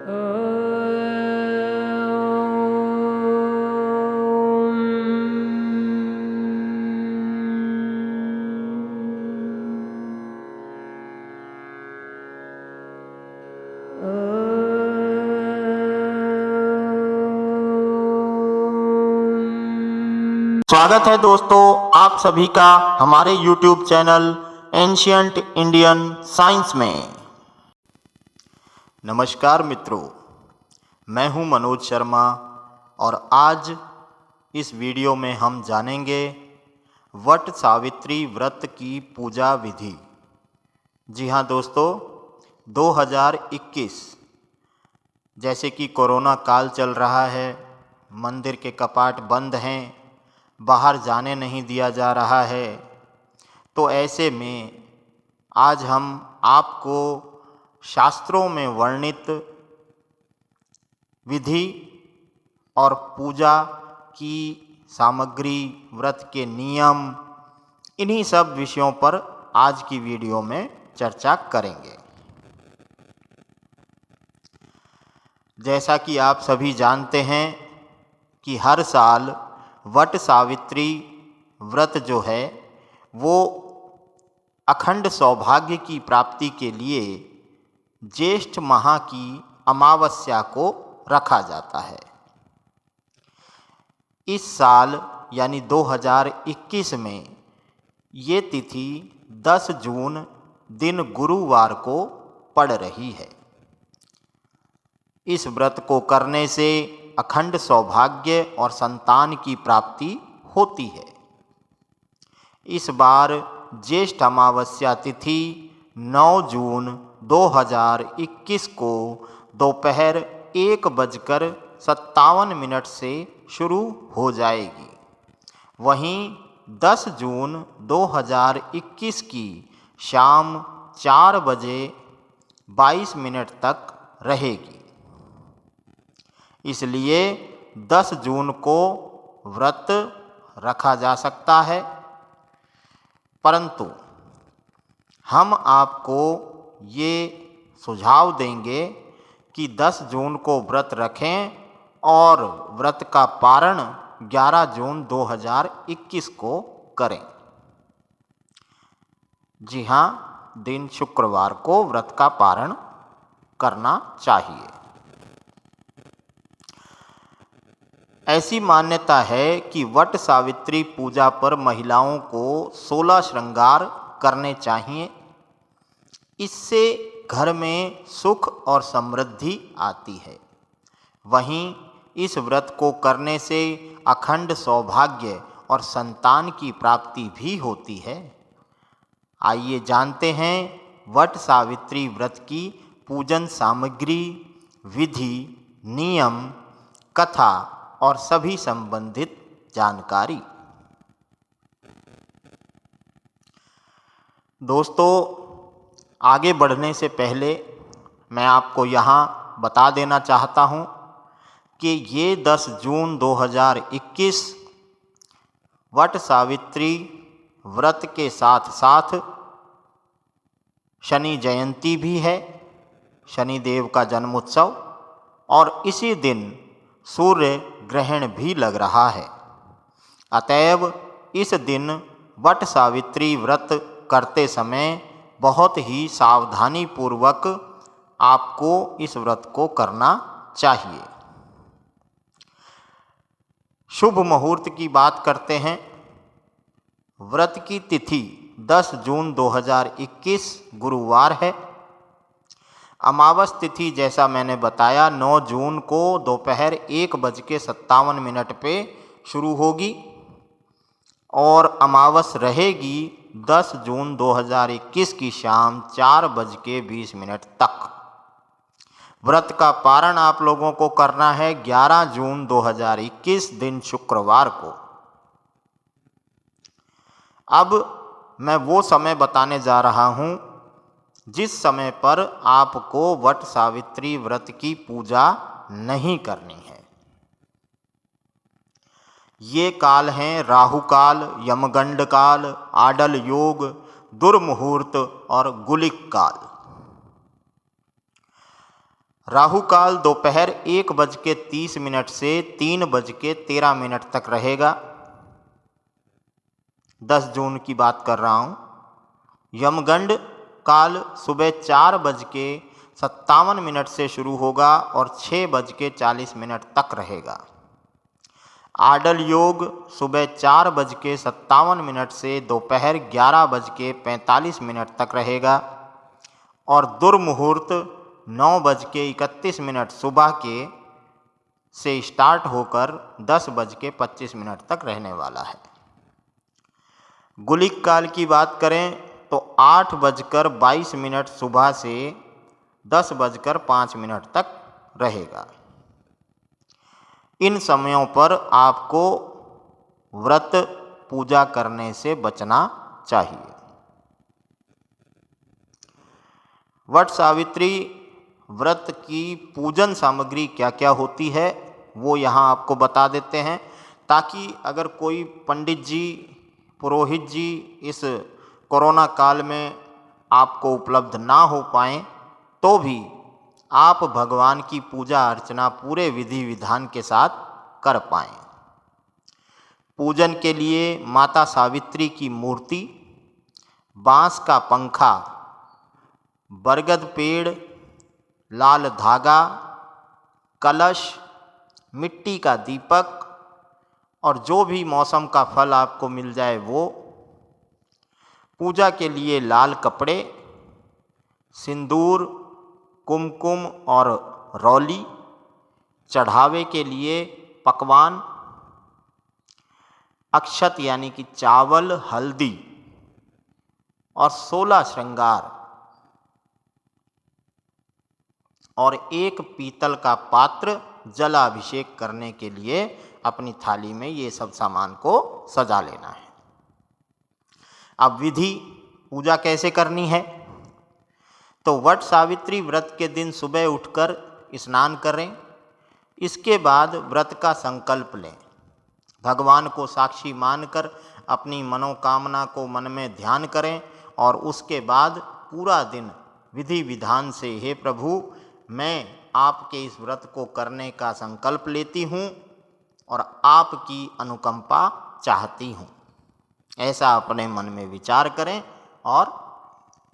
स्वागत है दोस्तों आप सभी का हमारे YouTube channel ancient Indian science में। नमस्कार मित्रों, मैं हूं मनोज शर्मा और आज इस वीडियो में हम जानेंगे वट सावित्री व्रत की पूजा विधि। जी हां दोस्तों, 2021 जैसे कि कोरोना काल चल रहा है, मंदिर के कपाट बंद हैं, बाहर जाने नहीं दिया जा रहा है, तो ऐसे में आज हम आपको शास्त्रों में वर्णित विधि और पूजा की सामग्री, व्रत के नियम, इन्हीं सब विषयों पर आज की वीडियो में चर्चा करेंगे। जैसा कि आप सभी जानते हैं कि हर साल वट सावित्री व्रत जो है वो अखंड सौभाग्य की प्राप्ति के लिए ज्येष्ठ माह की अमावस्या को रखा जाता है। इस साल यानी 2021 में ये तिथि 10 जून दिन गुरुवार को पड़ रही है। इस व्रत को करने से अखंड सौभाग्य और संतान की प्राप्ति होती है। इस बार ज्येष्ठ अमावस्या तिथि 9 जून 2021 को दोपहर 1:57 से शुरू हो जाएगी। वहीं 10 जून 2021 की शाम 4:22 तक रहेगी। इसलिए 10 जून को व्रत रखा जा सकता है, परंतु हम आपको ये सुझाव देंगे कि 10 जून को व्रत रखें और व्रत का पारण 11 जून 2021 को करें। जी हाँ, दिन शुक्रवार को व्रत का पारण करना चाहिए। ऐसी मान्यता है कि वट सावित्री पूजा पर महिलाओं को 16 श्रृंगार करने चाहिए। इससे घर में सुख और समृद्धि आती है। वहीं इस व्रत को करने से अखंड सौभाग्य और संतान की प्राप्ति भी होती है। आइए जानते हैं वट सावित्री व्रत की पूजन सामग्री, विधि, नियम, कथा और सभी संबंधित जानकारी। दोस्तों, आगे बढ़ने से पहले मैं आपको यहाँ बता देना चाहता हूँ कि ये 10 जून 2021 वट सावित्री व्रत के साथ साथ शनि जयंती भी है, शनिदेव का जन्मोत्सव, और इसी दिन सूर्य ग्रहण भी लग रहा है। अतएव इस दिन वट सावित्री व्रत करते समय बहुत ही सावधानी पूर्वक आपको इस व्रत को करना चाहिए। शुभ मुहूर्त की बात करते हैं। व्रत की तिथि 10 जून 2021 गुरुवार है। अमावस तिथि जैसा मैंने बताया 9 जून को दोपहर 1:57 पे शुरू होगी और अमावस रहेगी 10 जून 2021 की शाम 4:20 तक। व्रत का पारण आप लोगों को करना है 11 जून 2021 दिन शुक्रवार को। अब मैं वो समय बताने जा रहा हूँ जिस समय पर आपको वट सावित्री व्रत की पूजा नहीं करनी है। ये काल हैं राहु काल, यमगंड काल, आडल योग, दुर्मुहूर्त और गुलिक काल। राहु काल दोपहर 1:30 से 3:13 तक रहेगा। 10 जून की बात कर रहा हूँ। यमगंड काल सुबह 4:57 से शुरू होगा और 6:40 तक रहेगा। आडल योग सुबह 4:57 से दोपहर 11:45 तक रहेगा और दुर्मुहूर्त 9:31 सुबह के से स्टार्ट होकर 10:25 तक रहने वाला है। गुलिक काल की बात करें तो 8:22 सुबह से 10:05 तक रहेगा। इन समयों पर आपको व्रत पूजा करने से बचना चाहिए। वट सावित्री व्रत की पूजन सामग्री क्या क्या होती है वो यहाँ आपको बता देते हैं, ताकि अगर कोई पंडित जी, पुरोहित जी इस कोरोना काल में आपको उपलब्ध ना हो पाएँ तो भी आप भगवान की पूजा अर्चना पूरे विधि विधान के साथ कर पाएँ। पूजन के लिए माता सावित्री की मूर्ति, बांस का पंखा, बरगद पेड़, लाल धागा, कलश, मिट्टी का दीपक और जो भी मौसम का फल आपको मिल जाए वो, पूजा के लिए लाल कपड़े, सिंदूर, कुमकुम और रौली, चढ़ावे के लिए पकवान, अक्षत यानी कि चावल, हल्दी और 16 श्रृंगार और एक पीतल का पात्र जलाभिषेक करने के लिए अपनी थाली में ये सब सामान को सजा लेना है। अब विधि पूजा कैसे करनी है, तो वट सावित्री व्रत के दिन सुबह उठकर स्नान करें। इसके बाद व्रत का संकल्प लें। भगवान को साक्षी मानकर अपनी मनोकामना को मन में ध्यान करें और उसके बाद पूरा दिन विधि विधान से, हे प्रभु मैं आपके इस व्रत को करने का संकल्प लेती हूँ और आपकी अनुकंपा चाहती हूँ, ऐसा अपने मन में विचार करें और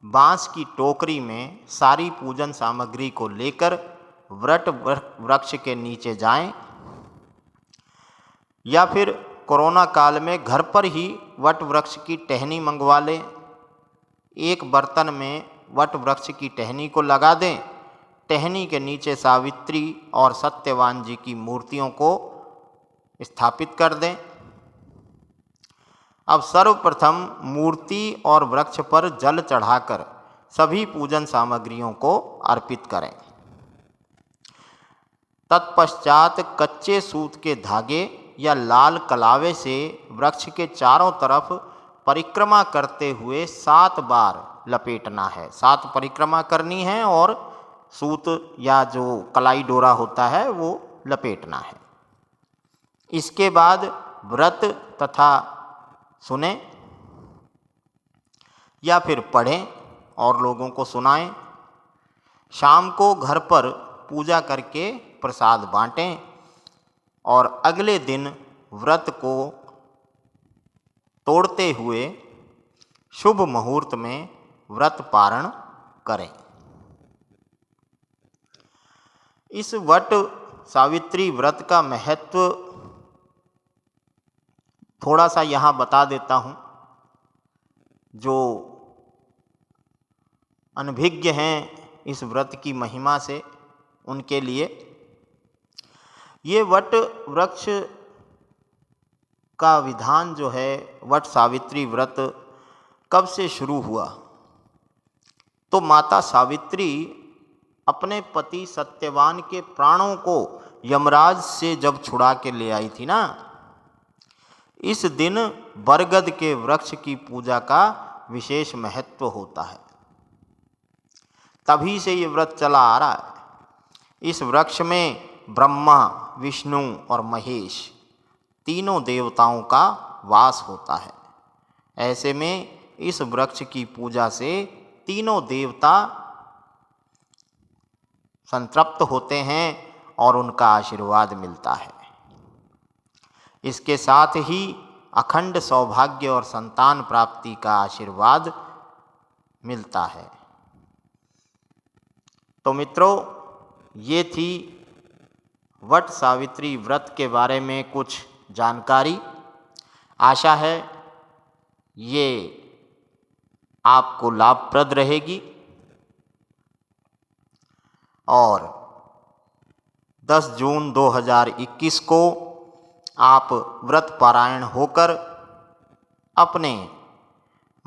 बांस की टोकरी में सारी पूजन सामग्री को लेकर वट वृक्ष के नीचे जाएं, या फिर कोरोना काल में घर पर ही वट वृक्ष की टहनी मंगवा लें। एक बर्तन में वट वृक्ष की टहनी को लगा दें। टहनी के नीचे सावित्री और सत्यवान जी की मूर्तियों को स्थापित कर दें। अब सर्वप्रथम मूर्ति और वृक्ष पर जल चढ़ाकर सभी पूजन सामग्रियों को अर्पित करें। तत्पश्चात कच्चे सूत के धागे या लाल कलावे से वृक्ष के चारों तरफ परिक्रमा करते हुए 7 बार लपेटना है। 7 परिक्रमा करनी है और सूत या जो कलाई डोरा होता है वो लपेटना है। इसके बाद व्रत तथा सुने या फिर पढ़ें और लोगों को सुनाएं। शाम को घर पर पूजा करके प्रसाद बांटें और अगले दिन व्रत को तोड़ते हुए शुभ मुहूर्त में व्रत पारण करें। इस वट सावित्री व्रत का महत्व थोड़ा सा यहाँ बता देता हूँ। जो अनभिज्ञ हैं इस व्रत की महिमा से, उनके लिए ये वट वृक्ष का विधान जो है, वट सावित्री व्रत कब से शुरू हुआ, तो माता सावित्री अपने पति सत्यवान के प्राणों को यमराज से जब छुड़ा के ले आई थी ना, इस दिन बरगद के वृक्ष की पूजा का विशेष महत्व होता है। तभी से ये व्रत चला आ रहा है। इस वृक्ष में ब्रह्मा, विष्णु और महेश तीनों देवताओं का वास होता है। ऐसे में इस वृक्ष की पूजा से तीनों देवता संतृप्त होते हैं और उनका आशीर्वाद मिलता है। इसके साथ ही अखंड सौभाग्य और संतान प्राप्ति का आशीर्वाद मिलता है। तो मित्रों, ये थी वट सावित्री व्रत के बारे में कुछ जानकारी। आशा है ये आपको लाभप्रद रहेगी और 10 जून 2021 को आप व्रत पारायण होकर अपने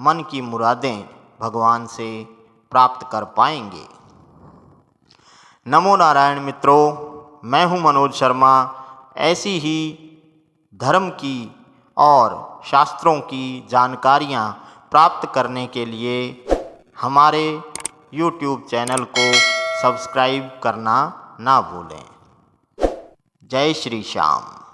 मन की मुरादें भगवान से प्राप्त कर पाएंगे। नमो नारायण मित्रों, मैं हूं मनोज शर्मा। ऐसी ही धर्म की और शास्त्रों की जानकारियां प्राप्त करने के लिए हमारे YouTube चैनल को सब्सक्राइब करना ना भूलें। जय श्री श्याम।